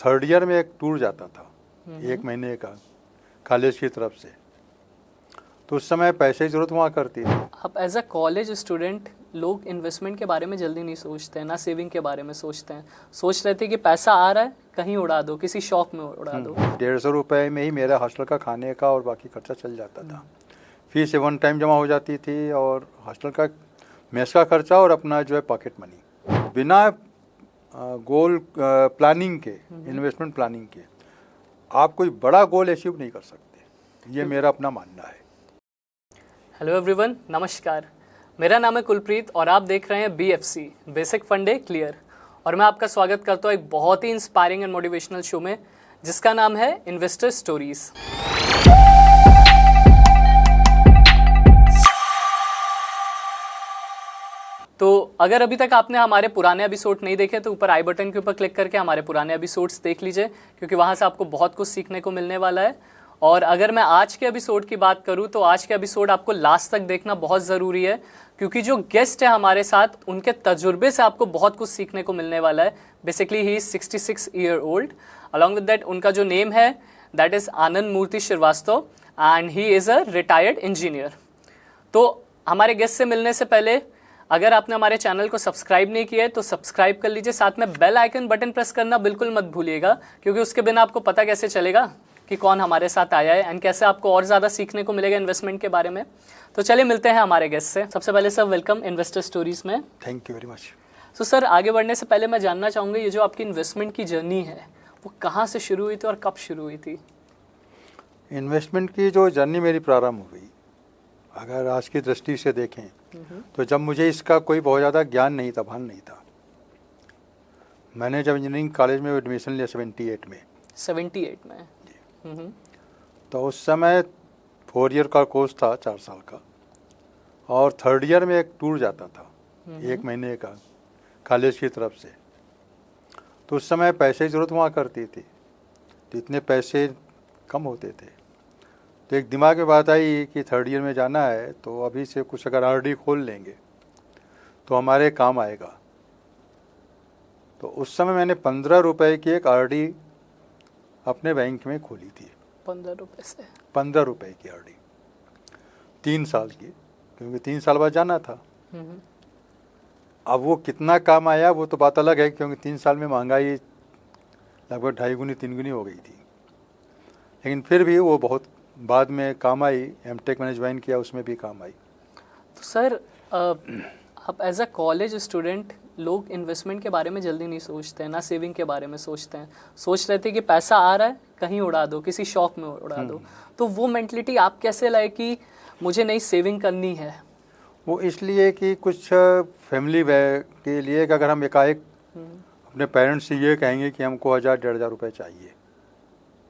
Third year में एक tour जाता था 1 महीने का कॉलेज की तरफ से, तो उस समय पैसे की ज़रूरत हुआ करती थी। आप एज अ कॉलेज स्टूडेंट लोग इन्वेस्टमेंट के बारे में जल्दी नहीं सोचते हैं, ना सेविंग के बारे में सोचते हैं। सोच रहे थे कि पैसा आ रहा है कहीं उड़ा दो, किसी शौक में उड़ा दो। 150 रुपये में ही मेरा हॉस्टल का खाने का और बाकी खर्चा चल जाता था। फीस वन टाइम जमा हो जाती थी और हॉस्टल का मेस का खर्चा और अपना जो है पॉकेट मनी। बिना गोल प्लानिंग के, इन्वेस्टमेंट प्लानिंग के आप कोई बड़ा गोल अचीव नहीं कर सकते, ये मेरा अपना मानना है। हेलो एवरीवन, नमस्कार। मेरा नाम है कुलप्रीत और आप देख रहे हैं BFC बेसिक फंडे क्लियर। और मैं आपका स्वागत करता हूँ एक बहुत ही इंस्पायरिंग एंड मोटिवेशनल शो में जिसका नाम है इन्वेस्टर स्टोरीज। तो अगर अभी तक आपने हमारे पुराने एपिसोड नहीं देखे तो ऊपर आई बटन के ऊपर क्लिक करके हमारे पुराने एपिसोड्स देख लीजिए, क्योंकि वहाँ से आपको बहुत कुछ सीखने को मिलने वाला है। और अगर मैं आज के एपिसोड की बात करूं तो आज के एपिसोड आपको लास्ट तक देखना बहुत ज़रूरी है, क्योंकि जो गेस्ट है हमारे साथ उनके तजुर्बे से आपको बहुत कुछ सीखने को मिलने वाला है। Basically he is 66 year old. Along with that उनका जो नेम है that is Anand Murthy Srivastava and he is a retired engineer. तो हमारे गेस्ट से मिलने से पहले अगर आपने हमारे चैनल को सब्सक्राइब नहीं किया है तो सब्सक्राइब कर लीजिए, साथ में बेल आइकन बटन प्रेस करना बिल्कुल मत भूलिएगा, क्योंकि उसके बिना आपको पता कैसे चलेगा कि कौन हमारे साथ आया है एंड कैसे आपको और ज़्यादा सीखने को मिलेगा इन्वेस्टमेंट के बारे में। तो चलिए मिलते हैं हमारे गेस्ट से। सबसे पहले सर वेलकम इन्वेस्टर स्टोरीज में। Thank you very much. तो सर आगे बढ़ने से पहले मैं जानना चाहूँगा ये जो आपकी इन्वेस्टमेंट की जर्नी है वो कहाँ से शुरू हुई थी और कब शुरू हुई थी? इन्वेस्टमेंट की जो जर्नी मेरी प्रारंभ हुई, अगर आज की दृष्टि से देखें तो जब मुझे इसका कोई बहुत ज़्यादा ज्ञान नहीं था, भान नहीं था। मैंने जब इंजीनियरिंग कॉलेज में एडमिशन लिया 78 में। 78 में तो उस समय 4 ईयर का कोर्स था, 4 साल का, और थर्ड ईयर में एक टूर जाता था 1 महीने का कॉलेज की तरफ से, तो उस समय पैसे की ज़रूरत हुआ करती थी, तो इतने पैसे कम होते थे। तो एक दिमाग में बात आई कि थर्ड ईयर में जाना है तो अभी से कुछ अगर आरडी खोल लेंगे तो हमारे काम आएगा। तो उस समय मैंने 15 रुपए की एक आरडी अपने बैंक में खोली थी। 15 रुपए से? 15 रुपए की आरडी, 3 साल की, क्योंकि 3 साल बाद जाना था। अब वो कितना काम आया वो तो बात अलग है, क्योंकि 3 साल में महंगाई लगभग 2.5 गुनी 3 गुनी हो गई थी, लेकिन फिर भी वो बहुत बाद में काम आई। एमटेक मैंने ज्वाइन किया, उसमें भी काम आई। तो सर आप एज अ कॉलेज स्टूडेंट लोग इन्वेस्टमेंट के बारे में जल्दी नहीं सोचते हैं, ना सेविंग के बारे में सोचते हैं। सोच रहे थे कि पैसा आ रहा है कहीं उड़ा दो, किसी शौक में उड़ा दो। तो वो मेंटलिटी आप कैसे लाए कि मुझे नई सेविंग करनी है? वो इसलिए कि कुछ फैमिली के लिए कि अगर हम एकाएक अपने पेरेंट्स से ये कहेंगे कि हमको 1000-1500 रुपये चाहिए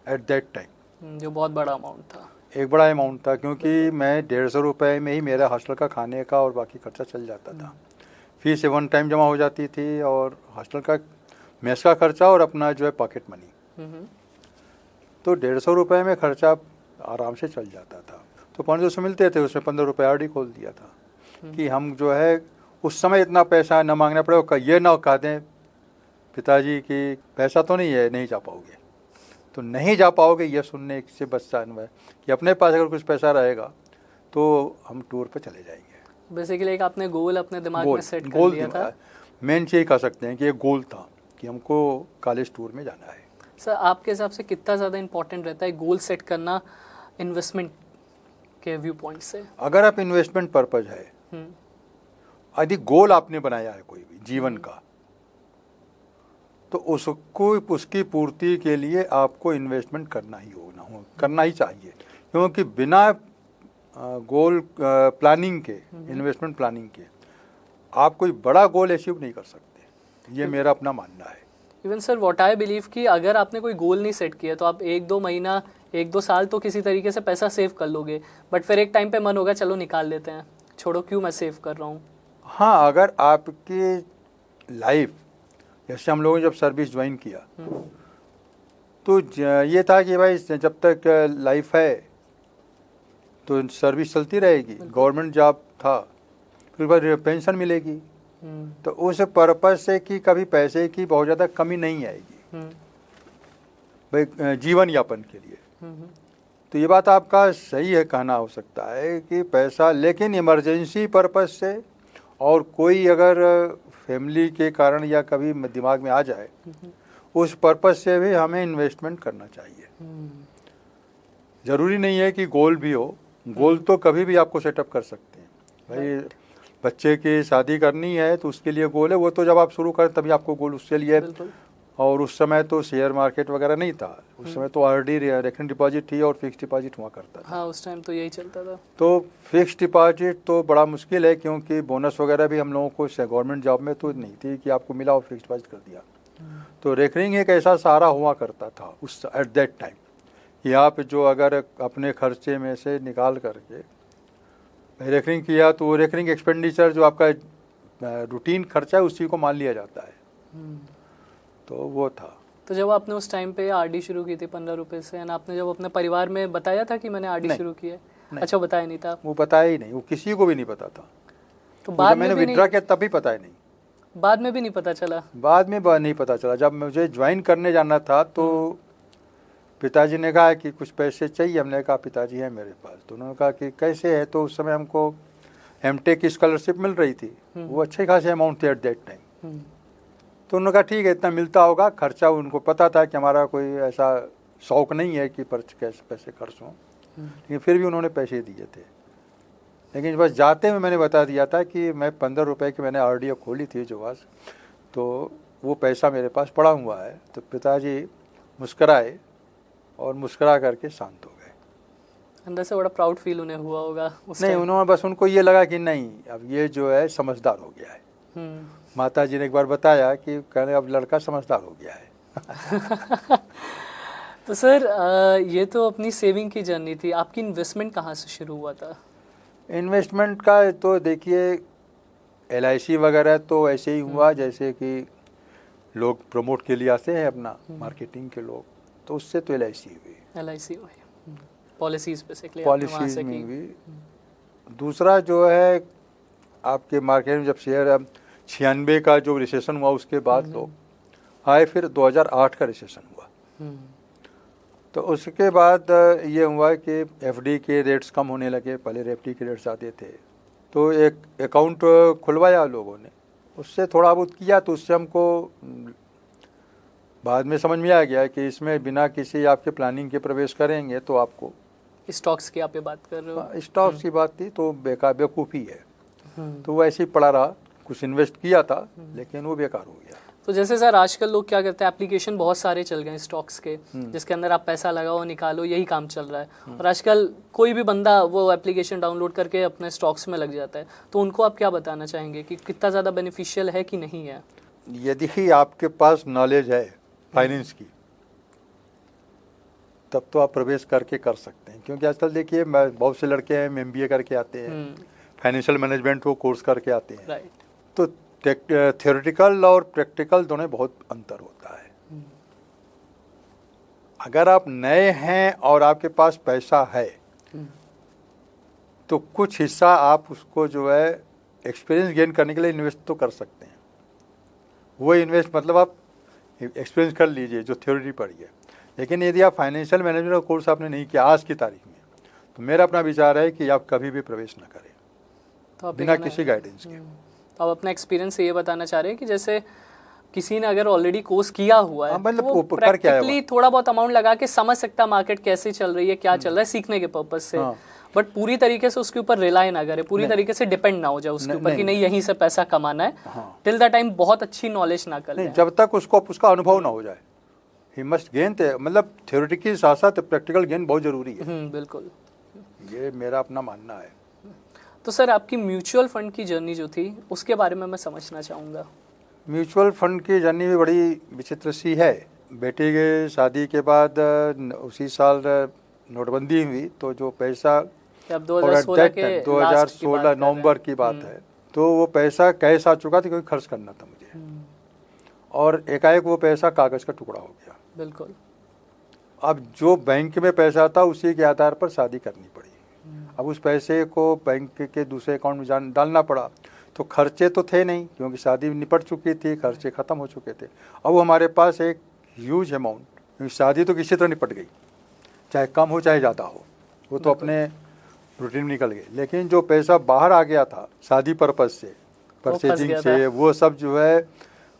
एट दैट टाइम, जो बहुत बड़ा अमाउंट था, एक बड़ा अमाउंट था, क्योंकि मैं 150 रुपये में ही मेरा हॉस्टल का खाने का और बाकी खर्चा चल जाता था। फीस वन टाइम जमा हो जाती थी और हॉस्टल का मेस का खर्चा और अपना जो है पॉकेट मनी, तो 150 रुपये में खर्चा आराम से चल जाता था। तो 500 मिलते थे, उसमें 15 रुपये आरडी खोल दिया था कि हम जो है उस समय इतना पैसा न मांगना पड़े, ये ना कह दें पिताजी कि पैसा तो नहीं है, नहीं जा पाओगे। तो नहीं जा पाओगे ये सुनने से बचता है कि अपने पास अगर कुछ पैसा रहेगा तो हम टूर पे चले जाएंगे। बेसिकली एक आपने गोल अपने दिमाग में सेट कर लिया था। मेन चीज़ कह सकते हैं कि एक गोल था कि हमको कॉलेज टूर में जाना है। सर आपके हिसाब से कितना ज़्यादा इम्पोर्टेंट रहता है गोल सेट करना इन्वेस्टमेंट के व्यू पॉइंट से? अगर आप इन्वेस्टमेंट पर्पज है, यदि गोल आपने बनाया है कोई भी जीवन का, तो उसको उसकी पूर्ति के लिए आपको इन्वेस्टमेंट करना ही चाहिए, क्योंकि बिना गोल प्लानिंग के, इन्वेस्टमेंट प्लानिंग के आप कोई बड़ा गोल अचीव नहीं कर सकते, ये मेरा अपना मानना है। Even sir what I believe कि अगर आपने कोई गोल नहीं सेट किया तो आप 1-2 महीना 1-2 साल तो किसी तरीके से पैसा सेव कर लोगे, बट फिर एक टाइम पे मन होगा चलो निकाल लेते हैं, छोड़ो क्यों मैं सेव कर रहा हूँ। हाँ, अगर आपकी लाइफ, जैसे हम लोगों ने जब सर्विस ज्वाइन किया तो ये था कि भाई जब तक लाइफ है तो सर्विस चलती रहेगी, गवर्नमेंट जॉब था, फिर बाद पेंशन मिलेगी, तो उस पर्पज से कि कभी पैसे की बहुत ज़्यादा कमी नहीं आएगी। भाई जीवन यापन के लिए। हम्म, तो ये बात आपका सही है, कहना हो सकता है कि पैसा, लेकिन इमरजेंसी पर्पस से और कोई अगर फैमिली के कारण या कभी दिमाग में आ जाए, उस पर्पस से भी हमें इन्वेस्टमेंट करना चाहिए। ज़रूरी नहीं है कि गोल भी हो, गोल तो कभी भी आपको सेटअप कर सकते हैं। भाई बच्चे की शादी करनी है तो उसके लिए गोल है, वो तो जब आप शुरू करें तभी आपको गोल उसके लिए। बिल्कुल। और उस समय तो शेयर मार्केट वगैरह नहीं था, उस समय तो आरडी रेकरिंग डिपॉजिट थी और फिक्स डिपॉजिट हुआ करता था। हाँ, उस टाइम तो यही चलता था। तो फिक्स डिपॉजिट तो बड़ा मुश्किल है, क्योंकि बोनस वगैरह भी हम लोगों को गवर्नमेंट जॉब में तो नहीं थी कि आपको मिला और फिक्स डिपॉजिट कर दिया। तो रेकरिंग एक ऐसा सहारा हुआ करता था उस एट दैट टाइम, कि आप जो अगर अपने खर्चे में से निकाल करके रेकरिंग किया तो रेकरिंग एक्सपेंडिचर जो आपका रूटीन खर्चा है उसी को मान लिया जाता है। तो वो था। तो जब आपने उस टाइम पे आरडी शुरू की थी 15 रुपए से, एंड आपने जब अपने परिवार में बताया था कि मैंने आरडी नहीं। शुरू की है? नहीं। अच्छा, बताया नहीं था? वो बताया ही नहीं, वो किसी को भी नहीं पता था। तो जब बाद में मैंने भी विड्रा नहीं, किया तभी पता ही नहीं। बाद में भी नहीं पता चला? बाद में नहीं पता चला। जब मुझे ज्वाइन करने जाना था तो पिताजी ने कहा कि कुछ पैसे चाहिए। हमने कहा पिताजी है मेरे पास। तो उन्होंने कहा कि कैसे है? तो उस समय हमको एमटेक की स्कॉलरशिप मिल रही थी, वो अच्छे खासे अमाउंट थे एट दैट टाइम। तो उन्होंने कहा ठीक है, इतना मिलता होगा। खर्चा उनको पता था कि हमारा कोई ऐसा शौक नहीं है कि कैसे पैसे खर्च हों, लेकिन फिर भी उन्होंने पैसे दिए थे। लेकिन बस जाते में मैंने बता दिया था कि मैं 15 रुपए की मैंने आरडी खोली थी जो आज, तो वो पैसा मेरे पास पड़ा हुआ है। तो पिताजी मुस्कराए और मुस्करा करके शांत हो गए। अंदर से बड़ा प्राउड फील उन्हें हुआ होगा उस नहीं, टाइम? उन्होंने बस, उनको ये लगा कि नहीं अब ये जो है समझदार हो गया है। माता जी ने एक बार बताया कि कहने अब लड़का समझदार हो गया है। तो सर, ये तो अपनी सेविंग की जर्नी थी। आपकी इन्वेस्टमेंट कहाँ से शुरू हुआ था? इन्वेस्टमेंट का तो देखिए LIC वगैरह तो ऐसे ही हुआ जैसे कि लोग प्रमोट के लिए आते हैं अपना, मार्केटिंग के लोग, तो उससे तो LIC हुई, LIC हुई, पॉलिसीज बेसिकली पॉलिसीज में हुई। दूसरा जो है आपके मार्केट में जब शेयर 96 का जो रिसेशन हुआ उसके बाद लोग आए, फिर 2008 का रिसेशन हुआ। तो उसके बाद ये हुआ कि FD के रेट्स कम होने लगे। पहले FD के रेट्स आते थे, तो एक अकाउंट खुलवाया लोगों ने, उससे थोड़ा बहुत किया। तो उससे हमको बाद में समझ में आ गया कि इसमें बिना किसी आपके प्लानिंग के प्रवेश करेंगे तो आपको, स्टॉक्स की आप ये बात कर रहे हो? स्टॉक्स की बात थी तो बेवकूफ़ी है। तो वो ऐसे ही पड़ा रहा। कुछ इन्वेस्ट किया था लेकिन वो बेकार हो गया। तो जैसे सर आजकल लोग क्या करते हैं, एप्लीकेशन बहुत सारे चल गए हैं स्टॉक्स के, जिसके अंदर आप पैसा लगाओ निकालो, यही काम चल रहा है। और आजकल कोई भी बंदा वो एप्लीकेशन डाउनलोड करके अपने स्टॉक्स में लग जाता है। तो उनको आप क्या बताना चाहेंगे कि कितना ज़्यादा बेनिफिशियल है कि नहीं है? यदि आपके पास नॉलेज है फाइनेंस की तब तो आप प्रवेश करके कर सकते हैं। क्योंकि आजकल देखिए बहुत से लड़के हैं MBA करके आते हैं, फाइनेंशियल मैनेजमेंट को कोर्स करके आते हैं। राइट। तो थियोरेटिकल और प्रैक्टिकल दोनों बहुत अंतर होता है। अगर आप नए हैं और आपके पास पैसा है तो कुछ हिस्सा आप उसको जो है एक्सपीरियंस गेन करने के लिए इन्वेस्ट तो कर सकते हैं। वो इन्वेस्ट मतलब आप एक्सपीरियंस कर लीजिए जो थ्योरी पढ़ी है। लेकिन यदि आप फाइनेंशियल मैनेजमेंट का कोर्स आपने नहीं किया आज की तारीख में, तो मेरा अपना विचार है कि आप कभी भी प्रवेश न करें तो बिना किसी गाइडेंस के। तो आप अपना एक्सपीरियंस से ये बताना चाह रहे हैं कि जैसे किसी ने अगर ऑलरेडी कोर्स किया हुआ है, मतलब तो वो कर क्या है, प्रैक्टिकली थोड़ा बहुत अमाउंट लगा के समझ सकता है मार्केट कैसे चल रही है, क्या चल रहा है, सीखने के पर्पज से। बट पूरी तरीके से उसके ऊपर रिलाई ना करे, पूरी तरीके से डिपेंड ना हो जाए उसके ऊपर कि नहीं यहीं से पैसा कमाना है। टिल द टाइम बहुत अच्छी नॉलेज ना कर ले, जब तक उसको उसका अनुभव ना हो जाए। ही मस्ट गेन, मतलब थ्योरेटिकल के साथ साथ प्रैक्टिकल गेन बहुत जरूरी है। बिल्कुल, ये मेरा अपना मानना है। तो सर आपकी म्यूचुअल फंड की जर्नी जो थी उसके बारे में मैं समझना चाहूँगा। म्यूचुअल फंड की जर्नी भी बड़ी विचित्र सी है। बेटी के शादी के बाद उसी साल नोटबंदी हुई, तो जो पैसा अब 2016 नवंबर की बात है, तो वो पैसा कैश आ चुका था क्योंकि खर्च करना था मुझे, और एकाएक वो पैसा कागज का टुकड़ा हो गया। बिल्कुल। अब जो बैंक में पैसा था उसी के आधार पर शादी करनी पड़ी। अब उस पैसे को बैंक के दूसरे अकाउंट में डालना पड़ा, तो खर्चे तो थे नहीं क्योंकि शादी निपट चुकी थी, खर्चे ख़त्म हो चुके थे। अब हमारे पास एक ह्यूज अमाउंट क्योंकि शादी तो किसी तरह निपट गई, चाहे कम हो चाहे ज़्यादा हो, वो तो अपने रूटीन में निकल गए। लेकिन जो पैसा बाहर आ गया था शादी पर्पज़ से, परचेजिंग से, वो सब जो है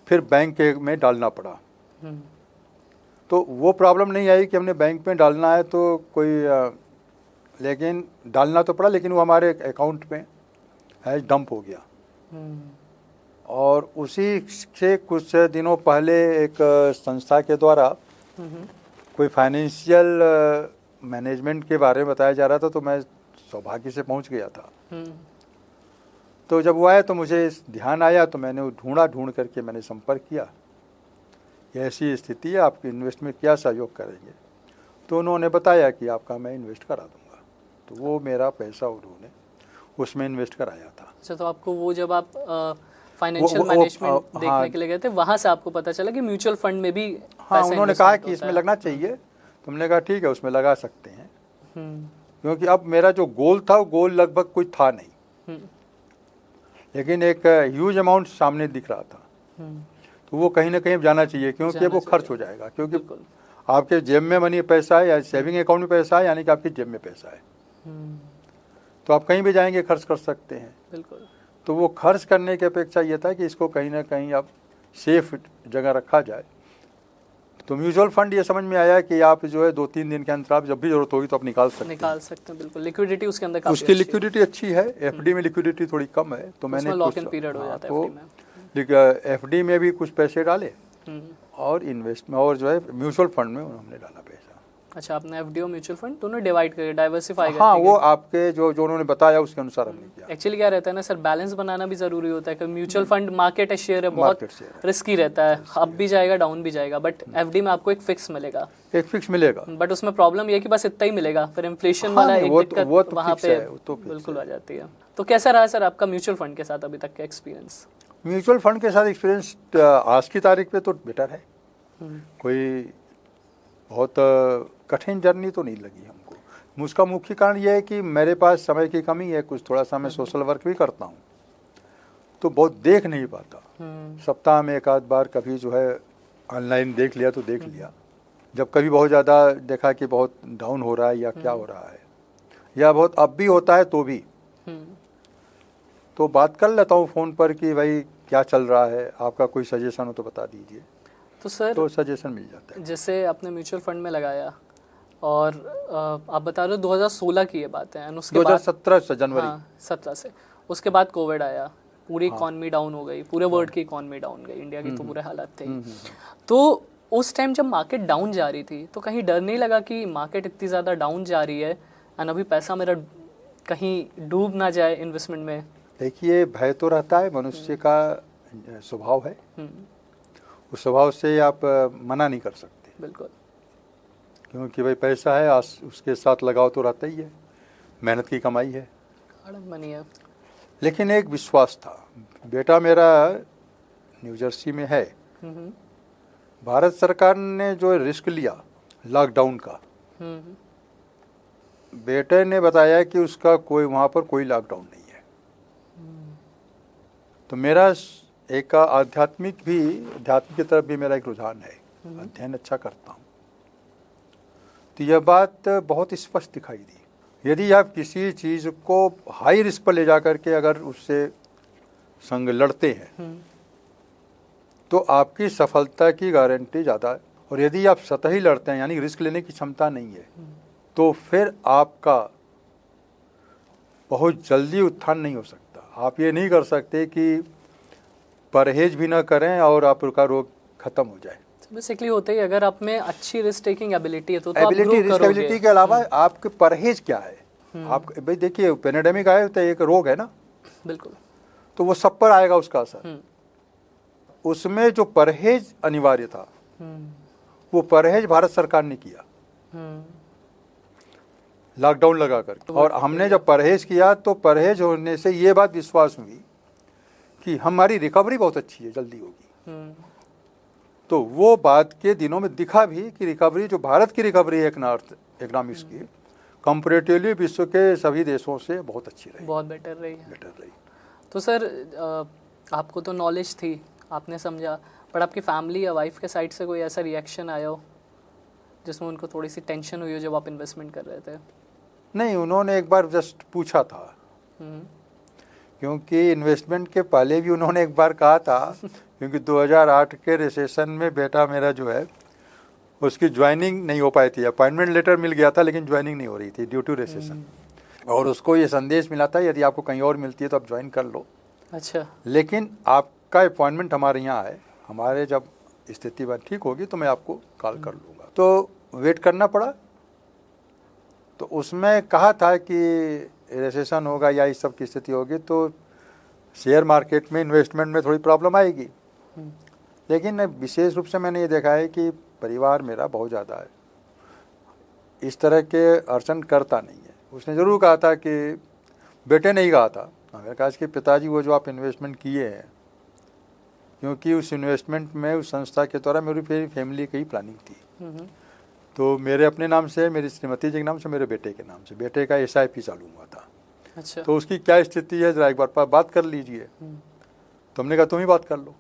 फिर बैंक में डालना पड़ा। तो वो प्रॉब्लम नहीं आई कि हमने बैंक में डालना है तो कोई लेकिन डालना तो पड़ा, लेकिन वो हमारे अकाउंट में है डंप हो गया। और उसी से कुछ दिनों पहले एक संस्था के द्वारा कोई फाइनेंशियल मैनेजमेंट के बारे में बताया जा रहा था, तो मैं सौभाग्य से पहुंच गया था। तो जब वो आया तो मुझे ध्यान आया, तो मैंने ढूंढ करके मैंने संपर्क किया, ऐसी स्थिति है, आपकी इन्वेस्ट में क्या सहयोग करेंगे। तो उन्होंने बताया कि आपका मैं इन्वेस्ट करा दूंगा। तो वो मेरा पैसा उन्होंने उसमें इन्वेस्ट कराया था। अच्छा, तो आपको वो जब आप फाइनेंशियल मैनेजमेंट देखने के लिए गए थे, वहाँ से आपको पता चला कि म्यूचुअल फंड में भी उन्होंने कहा कि इसमें लगना चाहिए। तो हमने कहा ठीक है, उसमें लगा सकते हैं। क्योंकि अब मेरा जो गोल था वो गोल लगभग कुछ था नहीं, लेकिन एक ह्यूज अमाउंट सामने दिख रहा था। तो वो कहीं ना कहीं जाना चाहिए, क्योंकि वो खर्च हो जाएगा। क्योंकि आपके जेब में मनी पैसा है या सेविंग अकाउंट में पैसा है, यानी कि आपकी जेब में पैसा है, तो आप कहीं भी जाएंगे खर्च कर सकते हैं। बिल्कुल। तो वो खर्च करने की अपेक्षा ये था कि इसको कहीं ना कहीं अब सेफ जगह रखा जाए। तो म्यूचुअल फंड ये समझ में आया कि आप जो है 2-3 दिन के अंदर आप जब भी जरूरत होगी तो आप निकाल सकते हैं। बिल्कुल। लिक्विडिटी उसके अंदर काफी उसकी लिक्विडिटी अच्छी है। एफडी में लिक्विडिटी थोड़ी कम है, तो मैंने लॉक इन पीरियड हो जाता है एफडी में। एफडी में भी कुछ पैसे डाले और इन्वेस्ट में, और जो है म्यूचुअल फंड में हमने डाला पैसा। अच्छा, आपने एफडी और म्यूचुअल फंड दोनों डिवाइड करके डाइवर्सिफाई करके? हाँ, वो आपके जो उन्होंने बताया उसके अनुसार हमने किया। एक्चुअली क्या रहता है ना सर, बैलेंस बनाना भी जरूरी होता है, क्योंकि म्यूचुअल फंड मार्केट शेयर है, बहुत रिस्की रहता है, अप भी जाएगा डाउन भी जाएगा। बट एफडी में आपको एक फिक्स मिलेगा, बट उसमें प्रॉब्लम ये कि बस इतना ही मिलेगा, फिर इन्फ्लेशन वाला एक दिक्कत वहाँ पे बिल्कुल आ जाती है। तो कैसा रहा सर आपका म्यूचुअल फंड के साथ अभी तक का एक्सपीरियंस? म्यूचुअल फंड के साथ एक्सपीरियंस आज की तारीख पे तो बेटर है। कोई बहुत कठिन जर्नी तो नहीं लगी हमको। उसका मुख्य कारण यह है कि मेरे पास समय की कमी है, कुछ थोड़ा सा मैं सोशल वर्क भी करता हूँ, तो बहुत देख नहीं पाता। सप्ताह में एक आध बार कभी जो है ऑनलाइन देख लिया तो देख लिया। जब कभी बहुत ज़्यादा देखा कि बहुत डाउन हो रहा है या क्या हो रहा है या बहुत अप भी होता है तो भी तो बात कर लेता हूँ फ़ोन पर कि भाई क्या चल रहा है, आपका कोई सजेशन हो तो बता दीजिए। तो सर तो सजेशन मिल जाता है। जैसे आपने म्यूचुअल फंड में लगाया और आप बता रहे हो 2016 की ये बात है, उसके 2017 से जनवरी 17 से उसके बाद कोविड आया, पूरी इकॉनमी डाउन हो गई, पूरे वर्ल्ड की इकॉनमी डाउन गई, इंडिया की तो बुरे हालात थे। तो उस टाइम जब मार्केट डाउन जा रही थी तो कहीं डर नहीं लगा कि मार्केट इतनी ज़्यादा डाउन जा रही है और अभी पैसा मेरा कहीं डूब ना जाए इन्वेस्टमेंट में? देखिए, भय तो रहता है, मनुष्य का स्वभाव है, उस स्वभाव से आप मना नहीं कर सकते। बिल्कुल। क्योंकि भाई पैसा है, उसके साथ लगाव तो रहता ही है, मेहनत की कमाई है, मनी है। लेकिन एक विश्वास था। बेटा मेरा न्यू जर्सी में है, भारत सरकार ने जो रिस्क लिया लॉकडाउन का, बेटे ने बताया कि उसका कोई वहाँ पर कोई लॉकडाउन नहीं है। तो मेरा एक आध्यात्म की तरफ भी मेरा एक रुझान है, अध्ययन अच्छा करता हूँ। तो यह बात बहुत स्पष्ट दिखाई दी। यदि आप किसी चीज़ को हाई रिस्क पर ले जा करके अगर उससे संग लड़ते हैं तो आपकी सफलता की गारंटी ज़्यादा है, और यदि आप सतही लड़ते हैं यानी रिस्क लेने की क्षमता नहीं है तो फिर आपका बहुत जल्दी उत्थान नहीं हो सकता। आप ये नहीं कर सकते कि परहेज भी ना करें और आपका रोग खत्म हो जाए। बेसिकली होता ही, अगर आप में अच्छी रिस्क टेकिंग एबिलिटी है तो आप रिस्क एबिलिटी के अलावा आपके परहेज क्या है। आप भाई देखिए, पेंडेमिक आया तो एक रोग है ना, बिल्कुल, तो वो सब पर आएगा उसका असर। उसमें जो परहेज अनिवार्य था वो परहेज भारत सरकार ने किया लॉकडाउन लगा कर। और हमने जब परहेज किया तो परहेज होने से ये बात विश्वास हुई कि हमारी रिकवरी बहुत अच्छी है, जल्दी होगी। तो वो बात के दिनों में दिखा भी कि रिकवरी, जो भारत की रिकवरी है इकोनॉमिक्स की, कंपैरेटिवली विश्व के सभी देशों से बहुत अच्छी रही, बहुत बेटर रही। तो सर आपको तो नॉलेज थी, आपने समझा, पर आपकी फैमिली या वाइफ के साइड से कोई ऐसा रिएक्शन आया हो? जिसमें उनको थोड़ी सी टेंशन हुई हो जब आप इन्वेस्टमेंट कर रहे थे? नहीं, उन्होंने एक बार जस्ट पूछा था, हम्म, क्योंकि इन्वेस्टमेंट के पहले भी उन्होंने एक बार कहा था, क्योंकि 2008 के रिसेशन में बेटा मेरा जो है उसकी ज्वाइनिंग नहीं हो पाई थी। अपॉइंटमेंट लेटर मिल गया था लेकिन ज्वाइनिंग नहीं हो रही थी ड्यू टू रिसेशन, और उसको ये संदेश मिला था यदि आपको कहीं और मिलती है तो आप ज्वाइन कर लो, अच्छा, लेकिन आपका अपॉइंटमेंट हमारे यहाँ है, हमारे जब स्थिति ठीक होगी तो मैं आपको कॉल कर लूँगा। तो वेट करना पड़ा। तो उसमें कहा था कि रिसेशन होगा या इस सब की स्थिति होगी तो शेयर मार्केट में इन्वेस्टमेंट में थोड़ी प्रॉब्लम आएगी, लेकिन विशेष रूप से मैंने ये देखा है कि परिवार मेरा बहुत ज़्यादा है, इस तरह के अड़चन करता नहीं है। उसने ज़रूर कहा था कि बेटे ने ही कहा था, मैंने कहा कि पिताजी वो जो आप इन्वेस्टमेंट किए हैं, क्योंकि उस इन्वेस्टमेंट में उस संस्था के द्वारा मेरी फैमिली की ही प्लानिंग थी। तो मेरे अपने नाम से, मेरी श्रीमती जी के नाम से, मेरे बेटे के नाम से, बेटे का SIP चालू हुआ था। अच्छा, तो उसकी क्या स्थिति है ज़रा एक बार बात कर लीजिए। तो हमने कहा तुम ही बात कर लो।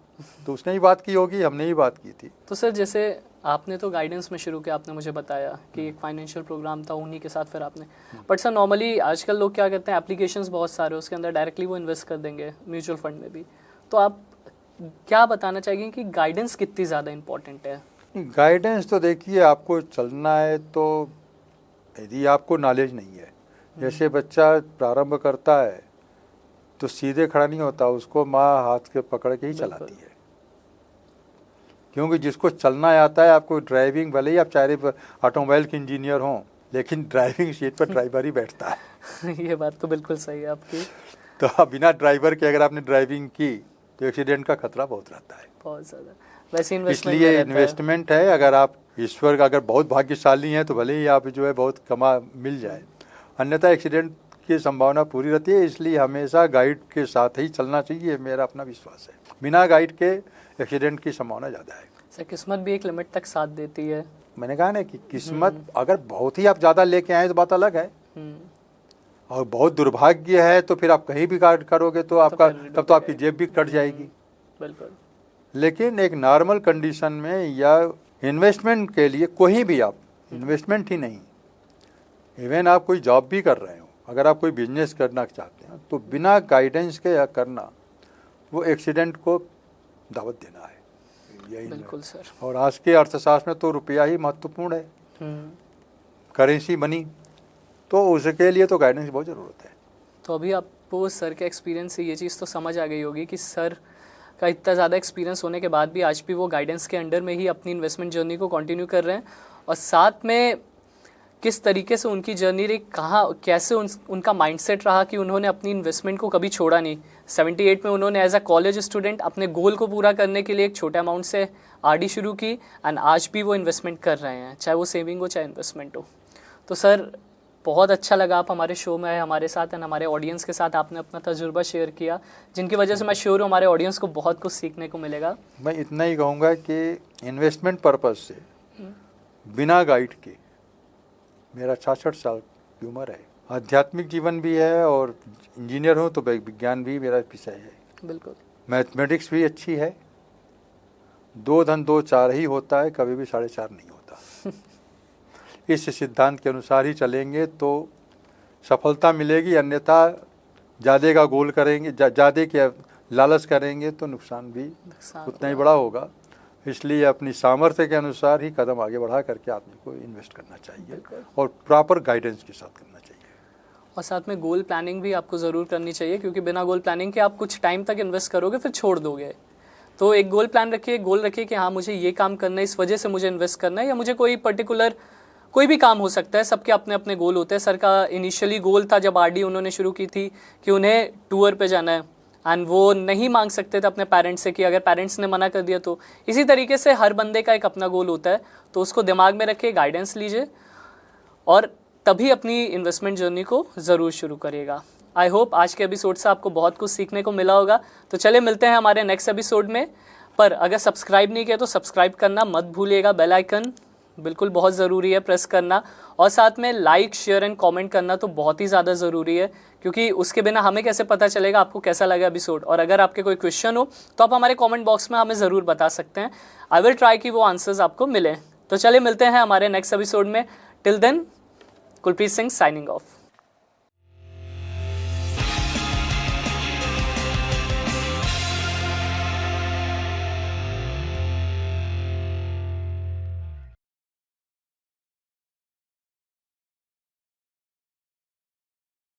तो उसने ही बात की होगी, हमने ही बात की थी। तो सर जैसे आपने तो गाइडेंस में शुरू किया, आपने मुझे बताया कि एक फाइनेंशियल प्रोग्राम था, उन्हीं के साथ फिर आपने, बट सर नॉर्मली आजकल लोग क्या करते हैं, एप्लीकेशंस बहुत सारे, उसके अंदर डायरेक्टली वो इन्वेस्ट कर देंगे म्यूचुअल फंड में भी। तो आप क्या बताना चाहेंगे कि गाइडेंस कितनी ज़्यादा इम्पोर्टेंट है? गाइडेंस तो देखिए, आपको चलना है तो यदि आपको नॉलेज नहीं है, जैसे बच्चा प्रारंभ करता है तो सीधे खड़ा नहीं होता, उसको माँ हाथ के पकड़ के ही चलाती है, क्योंकि जिसको चलना आता है, आपको ड्राइविंग, भले ही आप चाहे ऑटोमोबाइल के इंजीनियर हों, लेकिन ड्राइविंग सीट पर ड्राइवर ही बैठता है। ये बात तो बिल्कुल सही है आपकी। तो बिना ड्राइवर के अगर आपने ड्राइविंग की तो एक्सीडेंट का खतरा बहुत रहता है। बहुत ज़्यादा। वैसे इन्वेस्टमेंट इसलिए इन्वेस्टमेंट है, अगर आप ईश्वर का अगर बहुत भाग्यशाली हैं तो भले ही आप जो है बहुत कमा मिल जाए, अन्यथा एक्सीडेंट की संभावना पूरी रहती है। इसलिए हमेशा गाइड के साथ ही चलना चाहिए, मेरा अपना विश्वास है। बिना गाइड के एक्सीडेंट की संभावना ज़्यादा है। सर किस्मत भी एक लिमिट तक साथ देती है। मैंने कहा ना कि किस्मत अगर बहुत ही आप ज़्यादा लेके आए तो बात अलग है, और बहुत दुर्भाग्य है तो फिर आप कहीं भी कार्ड करोगे तो आपका तब तो आपकी जेब भी कट जाएगी। बिल्कुल। लेकिन एक नॉर्मल कंडीशन में या इन्वेस्टमेंट के लिए, कोई भी आप इन्वेस्टमेंट ही नहीं, इवन आप कोई जॉब भी कर रहे हो, अगर आप कोई बिजनेस करना चाहते हैं तो बिना गाइडेंस के करना वो एक्सीडेंट को दावत देना है। यही बिल्कुल सर। और आज के अर्थशास्त्र में तो रुपया ही महत्वपूर्ण है, करेंसी मनी, तो उसके लिए तो गाइडेंस की बहुत ज़रूरत है। तो अभी आपको सर के एक्सपीरियंस से ये चीज़ तो समझ आ गई होगी कि सर का इतना ज़्यादा एक्सपीरियंस होने के बाद भी आज भी वो गाइडेंस के अंडर में ही अपनी इन्वेस्टमेंट जर्नी को कंटिन्यू कर रहे हैं, और साथ में किस तरीके से उनकी जर्नी रही, कहाँ कैसे उनका माइंडसेट रहा कि उन्होंने अपनी इन्वेस्टमेंट को कभी छोड़ा नहीं। 78 में उन्होंने एज अ कॉलेज स्टूडेंट अपने गोल को पूरा करने के लिए एक छोटे अमाउंट से RD शुरू की, एंड आज भी वो इन्वेस्टमेंट कर रहे हैं, चाहे वो सेविंग हो चाहे इन्वेस्टमेंट हो। तो सर बहुत अच्छा लगा आप हमारे शो में आए हमारे साथ, एंड हमारे ऑडियंस के साथ आपने अपना तजुर्बा शेयर किया, जिनकी वजह से मैं श्योर हूँ हमारे ऑडियंस को बहुत कुछ सीखने को मिलेगा। मैं इतना ही कहूँगा कि इन्वेस्टमेंट पर्पज़ से बिना गाइड के, मेरा 66 साल की उम्र है, आध्यात्मिक जीवन भी है और इंजीनियर हूँ तो विज्ञान भी मेरा विषय है। बिल्कुल। मैथमेटिक्स भी अच्छी है, 2 धन 2 4 ही होता है, कभी भी 4.5 नहीं होता। इस सिद्धांत के अनुसार ही चलेंगे तो सफलता मिलेगी, अन्यथा ज़्यादा का गोल करेंगे, ज़्यादा के लालच करेंगे तो नुकसान भी उतना ही बड़ा होगा। इसलिए अपनी सामर्थ्य के अनुसार ही कदम आगे बढ़ा करके आदमी को इन्वेस्ट करना चाहिए, और प्रॉपर गाइडेंस के साथ करना चाहिए। और साथ में गोल प्लानिंग भी आपको ज़रूर करनी चाहिए, क्योंकि बिना गोल प्लानिंग के आप कुछ टाइम तक इन्वेस्ट करोगे फिर छोड़ दोगे। तो एक गोल प्लान रखिए, गोल रखिए कि हाँ मुझे ये काम करना है, इस वजह से मुझे इन्वेस्ट करना है, या मुझे कोई पर्टिकुलर कोई भी काम हो सकता है, सबके अपने अपने गोल होते हैं। सर का इनिशियली गोल था जब RD उन्होंने शुरू की थी कि उन्हें टूर पे जाना है, एंड वो नहीं मांग सकते थे अपने पेरेंट्स से कि अगर पेरेंट्स ने मना कर दिया तो। इसी तरीके से हर बंदे का एक अपना गोल होता है, तो उसको दिमाग में रखिए, गाइडेंस लीजिए और तभी अपनी इन्वेस्टमेंट जर्नी को ज़रूर शुरू करिएगा। आई होप आज के एपिसोड से आपको बहुत कुछ सीखने को मिला होगा। तो चलिए मिलते हैं हमारे नेक्स्ट एपिसोड में, पर अगर सब्सक्राइब नहीं किया तो सब्सक्राइब करना मत भूलिएगा, बेल आइकन बिल्कुल बहुत ज़रूरी है प्रेस करना, और साथ में लाइक शेयर एंड कमेंट करना तो बहुत ही ज़्यादा ज़रूरी है, क्योंकि उसके बिना हमें कैसे पता चलेगा आपको कैसा लगा एपिसोड। और अगर आपके कोई क्वेश्चन हो तो आप हमारे कमेंट बॉक्स में हमें ज़रूर बता सकते हैं। आई विल ट्राई कि वो आंसर्स आपको मिले। तो चलिए मिलते हैं हमारे नेक्स्ट एपिसोड में। Till then, Kulpreet Singh signing of.